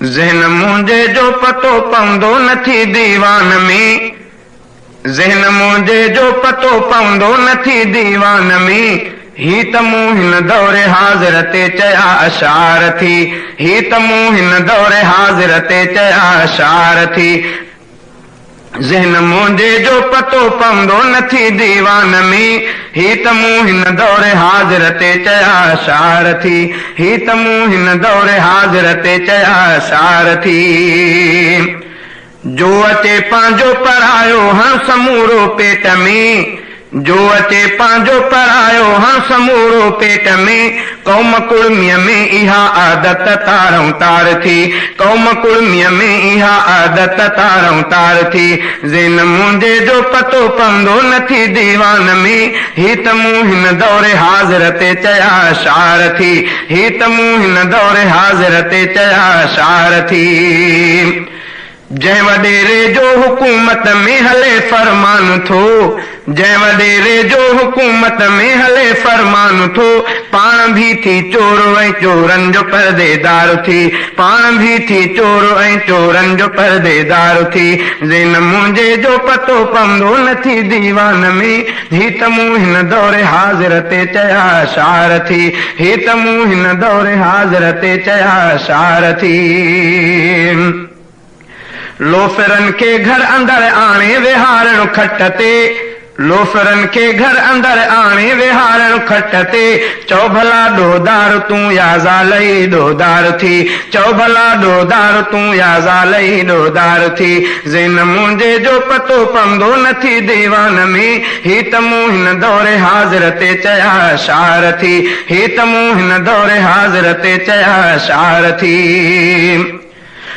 ज़हन मुंहिंजे जो पतो पवंदो नथी दीवान में, ज़हन मुंहिंजे जो पतो पवंदो नथी दीवान में। ही त मूं हिन दौरे हाज़िर ते चया अशार थी, ही त मूं हिन दौरे हाज़िर ते चया अशार थी। ज़हन मुंहिंजे जो पतो पवंदो नथी दीवान में, ही त मूं हिन दौरे हाज़िर ते चया अशार थी, ही त मूं हिन दौरे हाज़िर ते चया अशार थी। जो अचे पंहिंजो परायो हण समूरो पेट में, जो अचे पंहिंजो परायो हण समूरो पेट में। क़ौम कुड़मीअ में इहा आदत तारों तार थी, क़ौम कुड़मीअ में इहा आदत तारों तार थी। ज़हन मुंहिंजे जो पतो पवंदो नथी दीवान में, ही त मूं हिन दौरे हाज़िर ते चया अशार थी, ही त मूं हिन दौरे हाज़िर ते चया अशार थी। जंहिं वॾेरे जो हुकूमत में हले फरमान थो, जंहिं वॾेरे जो हुकूमत में हले फरमान थो। पाण भी थी चोर ऐं चोरनि जो परदेदार थी, पाण भी थी चोर ऐं चोरनि जो परदेदार थी। ज़हन मुंहिंजे जो पतो पवंदो नथी दीवान में, ही त मूं हिन दौरे हाज़िर ते चया अशार थी, ही त मूं हिन दौरे हाज़िर ते चया अशार थी। लोफरन के घर अंदर आणे विहारण खट ते, लोफरन के घर अंदर आणे विहारण खट ते। चौ भला डोदार तूं या ज़ालई डोदार थी, चौ भला डोदार तूं या ज़ालई डोदार थी। ज़हन मुंहिंजे जो पतो पवंदो नथी दीवान में, ही त मूं हिन दौरे हाज़िर ते चया अशार थी, ही त मूं हिन दौरे हाज़िर ते चया अशार थी।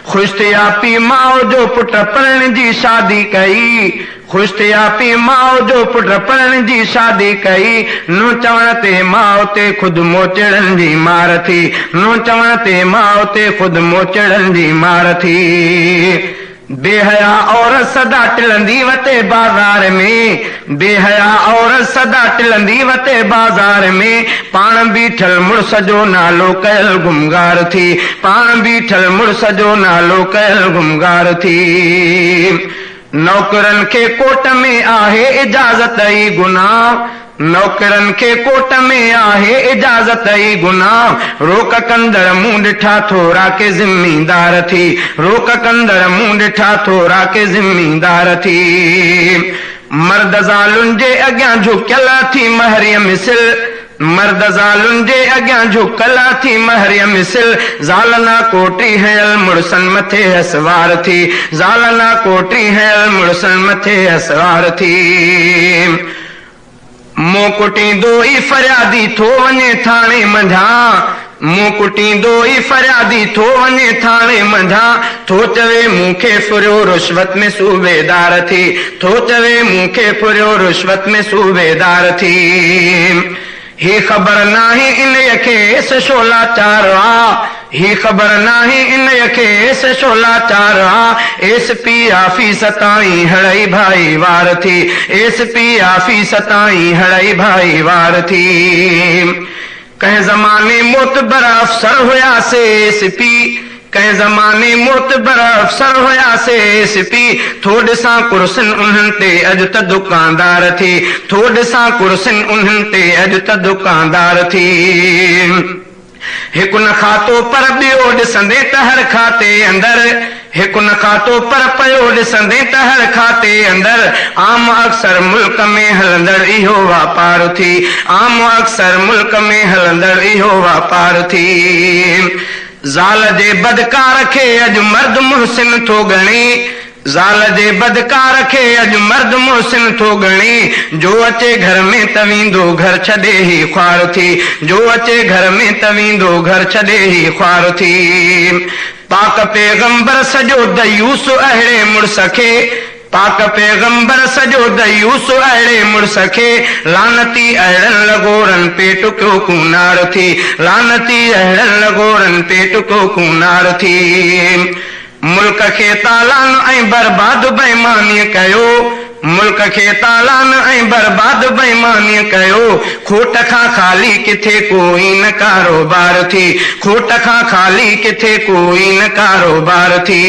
खुश थिया पी माओ जो पुट पढ़ण जी शादी कई, खुश थिया पी माओ जो पुट पढ़ण जी शादी कई। नूं चवण ते माओ ते खुद मोचड़न जी मार थी, नूं चवण ते माओ ते खुद मोचड़न जी मार थी। बेहया औरत सदा टिलंदी वते बाज़ार में, बेहया औरत सदा टिलंदी वते बाज़ार में। पाण बीठल मुड़स जो नालो कयल गुमगार थी, पाण बीठल मुड़स जो नालो कयल गुमगार थी। नौकरन के कोट में आहे इजाज़त ई गुनाह, नौकरन के कोट में आहे इजाज़त ई गुनाह। रोक कंदड़ मुंह ॾिठा थोरा के ज़िम्मेदार थी, रोक कंदड़ मुंह ॾिठा थोरा के ज़िम्मेदार थी। मर्द ज़ालुनि जे अॻियां झुकियल थी महरिय मिसिल, मर्द ज़ालुनि जे अॻियां झुकियल थी महरिय मिसिल। ज़ालना कोटी हयल मुड़सन मथे असवार थी, ज़ालना कोटी हयल मुड़सन मथे असवार थी। मुंह कुटींदो ई फरियादी थो वञे थाणे मंझां, मुंह कुटींदो ई फरियादी थो वञे थाणे मंझां। थो चवे मूंखे फुरियो रिश्वत में सूबेदार थी, थो चवे मूंखे फुरियो रिश्वत में सूबेदार थी। ही ख़बर नाहे इन खेस शोला चारवा, ही ख़बर नाहे इन खेस शोला चारवा। एसपी ऑफिस ताईं हड़ई भाई वार थी, एसपी ऑफिस ताईं हड़ई भाई वार थी। कंहिं ज़माने मोतबर अफसर हुयासे एसपी, कंहिं ज़माने मोतबर अफसर हुयासे एसपी। थो ॾिसां कुर्सिन उन्हनि ते अॼु त दुकानदार थी, थो ॾिसां कुर्सिन उन्हनि ते अॼु त दुकानदार थी। हिकु न खातो पर ॿियो ॾिसंदे त हर खाते अंदर, हिकु न खातो पर पियो ॾिसंदे त हर खाते अंदर। आम अक्सर मुल्क में हलंदड़ इहो वापार थी, आम अक्सर मुल्क में हलंदड़ इहो वापार थी। ज़ाल जे बदकार खे अॼु मर्द मुहसिन थो ॻणे, ज़ाल जे बदकार खे अॼु मर्द मुहसिन थो ॻणे। जो अचे घर में त वेंदो घर छॾे ई ख्वार थी, जो अचे घर में त वेंदो घर छॾे ई ख्वार थी। पाक पैगंबर सॼो दयूस अहिड़े मुड़स खे, पाक पैगंबर सॼो दयूस अहिड़े मुड़स खे। लानती अहिड़नि लगोरनि पेट को कूनार थी, लानती अहिड़नि लगोरनि पेट को कूनार थी। मुल्क खे तालान ऐं बर्बाद बेईमानी कयो, मुल्क खे तालान ऐं बर्बाद बेईमानी कयो। खोट खां खाली किथे कोई न कारोबार थी, खोट खां खाली किथे कोई न कारोबार थी।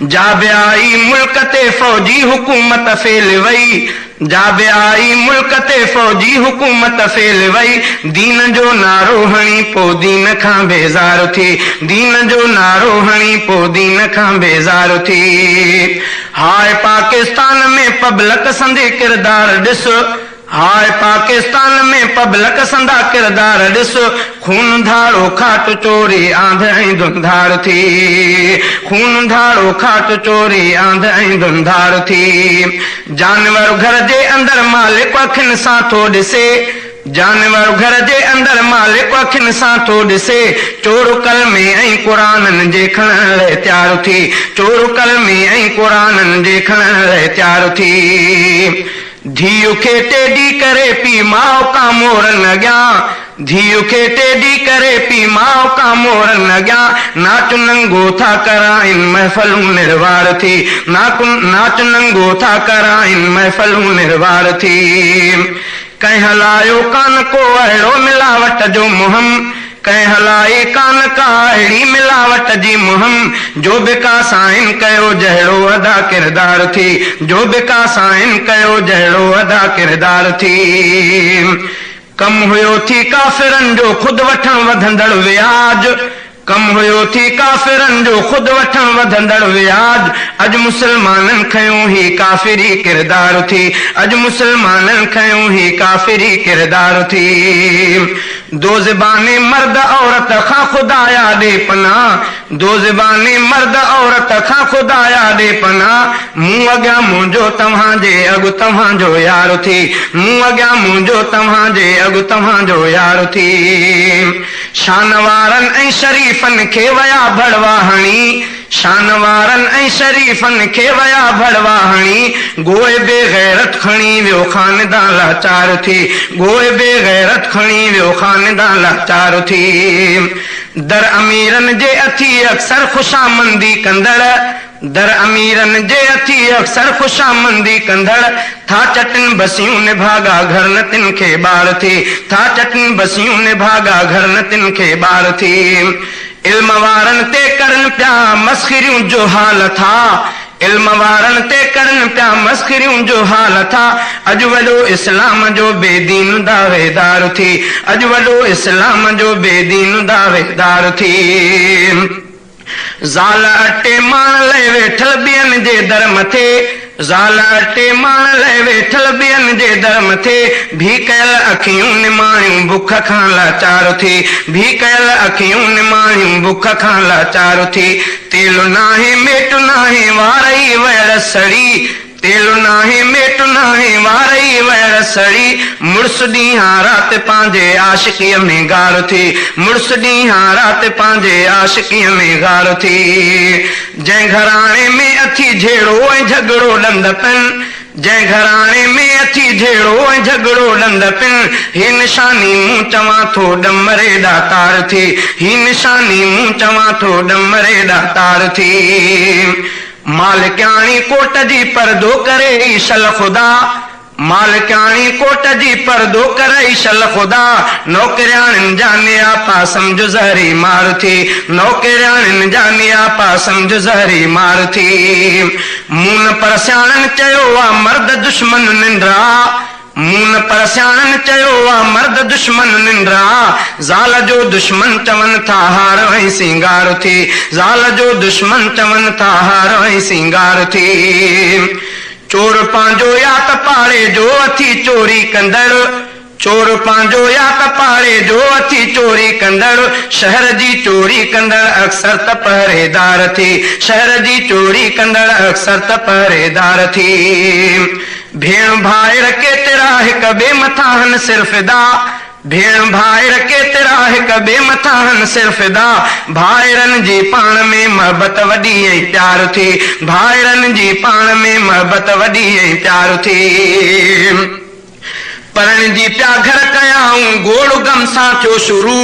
जाबे आई मुल्क ते फौजी हुकूमत फेल वई, जाबे आई मुल्क ते फौजी हुकूमत फेल वई। दीन जो नारो हणी पो दीन खां बेज़ार थी, दीन जो नारो हणी पो दीन खां बेज़ार थी। हाय पाकिस्तान में पब्लिक संदे किरदार ॾिस, हाय पाकिस्तान में पब्लिक संदा किरदार ॾिस। खून धाड़ो खाट चोरी आंध ऐं धुंधार थी, खून धाड़ो खाट चोरी आंध ऐं धुंधार थी। जानवर घर जे अंदर मालिक अखियुनि सां थो ॾिसे, जानवर घर जे अंदर मालिक अखियुनि सां थो ॾिसे। चोर कलमे ऐं क़ुराननि जे खणण लाइ तयार थी, चोर कलमे ऐं क़ुराननि जे खणण लाइ तयार थी। धीउ खे टेडी करे पी माउ का मोरन अॻियां, धीउ खे टेडी करे पी माउ का मोरन अॻियां। नाच नंगो था कराइनि महफ़लूं निर्वार थी, नाच नंगो था कराइनि महफ़लूं निर्वार थी। कंहिं हलायो कान को अहिड़ो मिलावट जो मुहम, कंहिं हलाई कान का अहिड़ी मिलावट जी मुहम। जो बिका साइन कयो जहिड़ो अदा किरदार थी, जो बिका साइन कयो जहिड़ो अदा किरदार थी। कम हुयो थी काफ़िरनि जो खुद वठण वधंदड़ व्याज, कम हुयो थी काफ़िरनि जो खुद वठण वधंदड़ व्याज। अॼु मुसलमाननि खयों ही काफ़िरी किरदार थी, अॼु मुसलमाननि खयों ही काफ़िरी किरदार थी। दो ज़बाने मर्द औरत खां खुदाया ॾे पनाह, दो ज़बाने मर्द औरत खां खुदाया ॾे पनाह। मूं अॻियां मुंहिंजो तव्हांजे अॻु तव्हांजो यार थी, मूं अॻियां मुंहिंजो तव्हांजे अॻु तव्हांजो यार थी। शान वारनि ऐं शरीफ़नि खे वया भड़वा हणी, शान वारनि ऐं शरीफ़नि खे वया भड़वा हणी। गोए बेग़ैरत खणी वियो ख़ानदान लाचार थी, गोए बेग़ैरत खणी वियो ख़ानदान लाचार थी। दर अमीरनि जे अथी अक्सर ख़ुशामंदी कंदड़, दर अमीरनि जे अथी अक्सर ख़ुशामंदी कंदड़। था चटनि बसियूं निभागा घर न तिन खे ॿार थी, था चटनि बसियूं निभागा घर न तिन खे ॿार थी। इल्म वारनि ते करनि पिया मस्खिरियूं जो हाल था, इल्म वारनि ते करनि पिया मस्खिरियूं जो हाल था। अॼु वॾो इस्लाम जो बेदीन दावेदार थी, अॼु वॾो इस्लाम जो बेदीन दावेदार थी। ज़ाल अटे माण लाइ वेठल ॿियनि जे दर मथे, ज़ाल अटे माण लाइ वेठल ॿियनि जे दर मथे। भी कयल अखियूं निमाणियूं बुख खां लाचार थी, भी कयल अखियूं निमाणियूं बुख खां लाचार थी। तेल नाहे मेट नाहे वारई वैर सड़ी, तेल नाहे मेट नाहे वारई वैर सड़ी। मुड़ुस ॾींहां राति पंहिंजे आशिकीअ में गार थी, मुड़ुस ॾींहां राति पंहिंजे आशिकीअ में गार थी। जंहिं घराणे में अथी झेड़ो ऐं झगड़ो ॾंद पिन, जंहिं घराणे में अथी झेड़ो ऐं झगड़ो ॾंद पिन। ही निशानी मूं चवां थो डमरे ॾातार थी, ही निशानी मूं चवां थो डमरे ॾातार थी। मालिकाणी कोट जी परदो करे ईशल ख़ुदा, मालिकाणी कोट जी परदो करे ईशल ख़ुदा। नौकरियाणियुनि जा नियापा सम्झ ज़हरी मार थी, नौकरियाणियुनि जा नियापा सम्झ ज़हरी मार थी। मून परसियाणनि चयो आ मर्द दुश्मन निंद्रा, मून परसियाणनि चयो आ मर्द दुश्मन निंद्रा। ज़ाल जो दुश्मन चवनि था हार ऐं सिंगार थी, ज़ाल जो दुश्मन चवनि था हार ऐं सिंगार थी। चोर पंहिंजो या त पाड़े जो अथी चोरी कंदड़, चोर पंहिंजो या त पाड़े जो अथी चोरी कंदड़। शहर जी चोरी कंदड़ अक्सर त पहरेदार थी, शहर जी चोरी कंदड़ अक्सर त पहरेदार थी। भेण भाइर केतिरा हिक ॿिए मथां हन सिरफिदा, भेण भाइर केतिरा हिक ॿिए मथां हन सिरफिदा। भाइरनि जी पाण में मोहबत वॾी ऐं प्यार थी, भाइरनि जी पाण में मोहबत वॾी ऐं प्यार थी। पढ़ण जी पिया घर कयाऊं गोड़ गम सां थियो शुरू,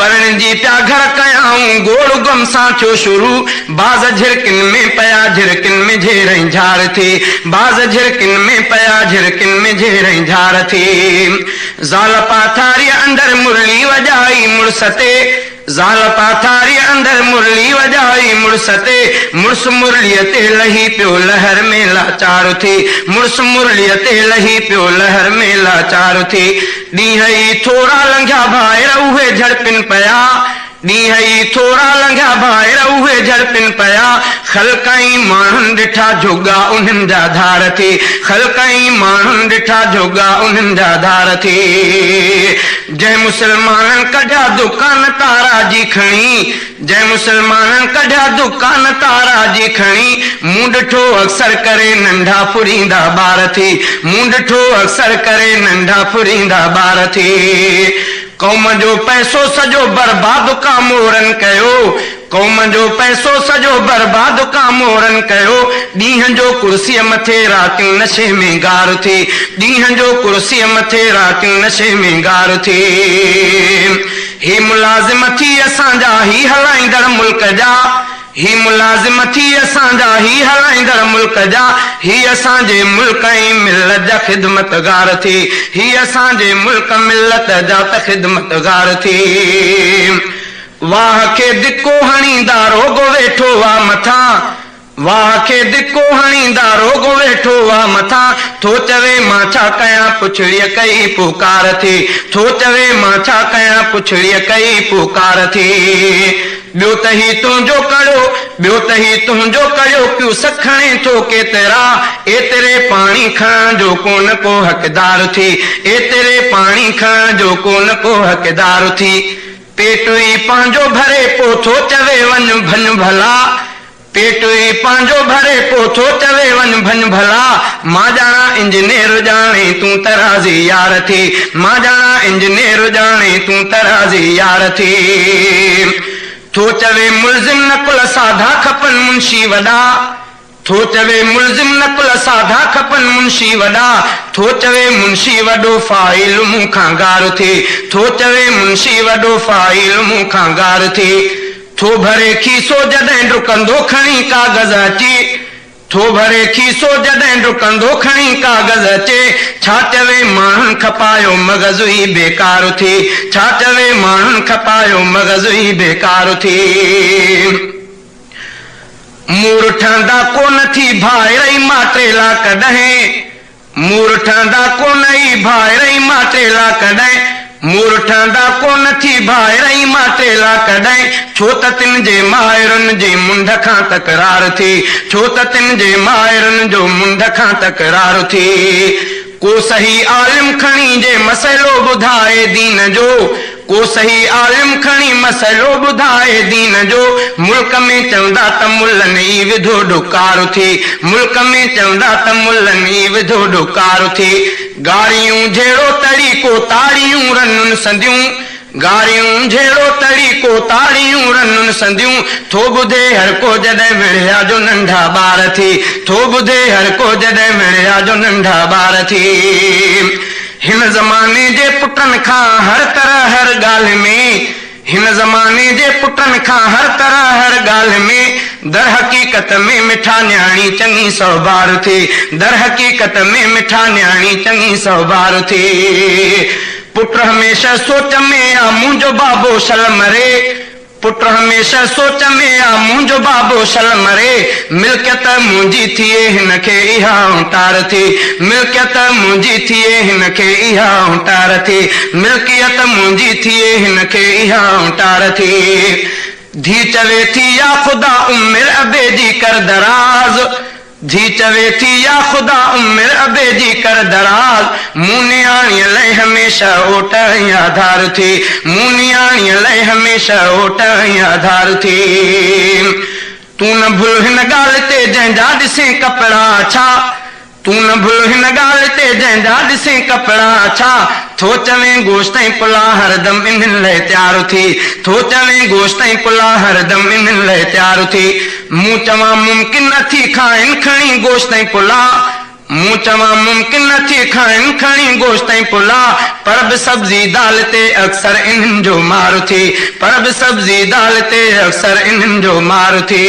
परण जी प्या घर कयाऊं गोड़ गम सां थियो शुरू बाज़ झिरकिन में पया झिरकिन में झेरई झार थी बाज़ झिरकिन में पया झिरकिन में झेरई झार थी ज़ाल पाथारी अंदर मुरली वजाई मुड़सते ज़ाल पाथारी अंदर मुरली वजाई मुड़सते मुड़स मुरलीअ ते लही पियो लहर में लाचार थी मुड़स मुरलीअ ते लही पियो लहर में लाचार थी ॾींहं ई थोरा लंघिया भाइर उहे झड़पिन पया ॾींहं ई थोरा लंघिया भाइर उहे झड़पिन पया ख़ल्क़ई माण्हुनि ॾिठा जोगा उन्हनि जा धार थी ख़ल्क़ई माण्हुनि ॾिठा जोगा उन्हनि जा धार थी जंहिं मुसलमाननि कढिया दुकान तारा जी खणी जंहिं मुसलमाननि कढिया दुकान तारा जी खणी मूं ॾिठो अक्सर करे नंढा फुरींदा ॿार थी मूं ॾिठो अक्सर करे नंढा फुरींदा ॿार थी कौम जो पैसो सॼो बर्बाद का मोरन कयो कौम जो पैसो सॼो बर्बाद का मोरन कयो ॾींहं जो कुर्सीअ मथे रातियूं नशे में गार थी ॾींहं जो कुर्सीअ मथे रातियूं नशे में गार थी हे मुलाज़िम थी असांजा ही हलाईंदड़ मुल्क जा ही मुलाज़िम थी असांजा ही हलाईंदड़ मुल्क जा ही असांजे मुल्क ऐं मिलत जा ख़िदमतगार थी ही असांजे मुल्क मिलत जा त ख़िदमतगार थी वाह खे धिको हणींदा रोगो वेठो वा मथां वाह खे धिको हणींदा रोगो वेठो वा मथां थो चवे मां छा कयां पुछड़ीअ कई पुकार थी थो चवे मां छा कयां पुछड़ीअ कई पुकार थी ॿियो त ही तुंहिंजो कड़ो ॿियो त ही तुंहिंजो कड़ियो पियो सखणे थो केतिरा एतिरे पाणी खणण जो कोन को हक़दार थी एतिरे पाणी खणण जो कोन को हक़दार थी पेट ई पंहिंजो भरे पो थो चवे वञ भन भला पेट ई पंहिंजो भरे पो थो चवे वञ भन भला मां ॼाणा इंजीनियर ॼाणे तूं तराज़ी यार थी मां ॼाणा इंजीनियर ॼाणे तूं तराज़ी यार थी थो चवे मुल्ज़िम नकुल साधा खपन मुंशी वॾा थो चवे मुल्ज़िम नकुल साधा खपन मुंशी वॾा थो चवे मुंशी वॾो फ़ाइल मूं खां गार थी थो चवे मुंशी वॾो फ़ाइल मूं खां गार थी थो भरे खीसो जॾहिं डुकंदो खणी कागज़ अची थो भरे खीसो जॾहिं डुकंदो खणी कागज़ अचे छा चवे माण्हुनि खपायो मग़ज़ ई बेकार थी छा चवे माण्हुनि खपायो मग़ज़ ई बेकार थी मूर ठहंदा कोन थी भाइर माटेला कॾहिं मूर ठहंदा कोन ई भाइर माटेला कॾहिं मूर ठहंदा कोन थी भाइर माटेला कॾहिं छो त तिन जे माहिरनि जे मुंड खां तकरार थी छो त तिन जे माहिरनि जो मुंड खां तकरार थी को सही आलिम खणी जे मसइलो ॿुधाए दीन जो को सही आलिम खणी मसइलो ॿुधाए दीन जो मुल्क में चवंदा त मुल्लनि ई विधो ॾुकार थी मुल्क में चवंदा त मुल्लनि ई विधो ॾुकार थी गारियूं जहिड़ो तरीक़ो ताड़ियूं रनुनि संदियूं गारियूं जहिड़ो तरीक़ो ताड़ियूं रनुनि संदियूं थो ॿुधे हर को जॾहिं विढ़िया जो नंढा ॿार थी थो ॿुधे हर को जॾहिं विढ़िया जो नंढा ॿार थी हिन ज़माने जे पुटनि खां हर तरह हर ॻाल्हि में हिन ज़माने जे पुटनि खां हर तरह हर ॻाल्हि में दर हक़ीक़त में मिठा न्याणी चङी सौबार थी दर हक़ीक़त में मिठा न्याणी चङी सौबार थी पुट हमेशह सोच में आ मुंहिंजो बाबो शल मरे पुट हमेशह सोच में आ मुंहिंजो बाबो शल मरे मिल्कियत मुंहिंजी थिए हिनखे इहा उतार थी मिल्कियत मुंहिंजी थिए हिनखे इहा उतार थी मिल्कियत मुंहिंजी थिए हिनखे इहा उतार थी धी चवे थी या ख़ुदा उमिर अबे जी कर दराज धी चवे थी या ख़ुदा उमिर अबे जी कर दराज मूं नियाणीअ लाइ हमेशह ओट ऐं आधार थी मूं नियाणीअ लाइ हमेशह ओट ऐं आधार थी तूं न भुल हिन ॻाल्हि ते जंहिंजा ॾिसे कपिड़ा छा तूं न भुल हिन ॻाल्हि ते जंहिंजा ॾिसे कपिड़ा छा थो चवे गोश्त ऐं पुला हरदम इन्हनि लाइ तयारु थी थो चवे गोश्त ऐं पुला हरदम इन्हनि लाइ तयारु थी मूं चवां मुमकिन नथी खाइनि खणी गोश्त ऐं पुला मूं चवां मुमकिन न थी खाइनि खणी गोश्त ऐं पुला, पर बि सब्जी दाल ते अक्सर इन्हनि जो मार थी, पर बि सब्जी दाल ते अक्सर इन्हनि जो मार थी।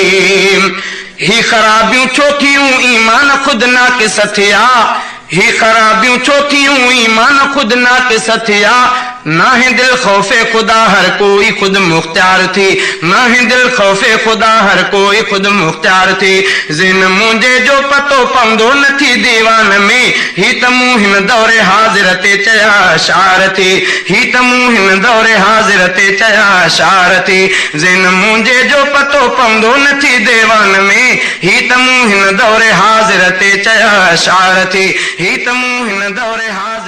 ही ख़राबियूं छो थियूं ईमान ख़ुदि नाक़िस थिया, ही ख़राबियूं छो थियूं ईमान ख़ुदि नाक़िस थिया। नाहे दिल खौफे खुदा हर कोई खुद मुख्तियार थी, नाहे दिल खौफे खुदा हर कोई खुद मुख्तियार थी। जिन मुंहिंजे जो पतो पवंदो न थी दीवान में, ही त मूं हिन दौरे हाज़िर ते चया शार थी, ही त मूं हिन दौरे हाज़िर ते चया शार थी। जिन मुंहिंजे जो पतो पवंदो न थी दीवान में, ही त मूं हिन दौरे हाज़िर ते चया शार थी, ही त मूं हिन दौरे हाज़िर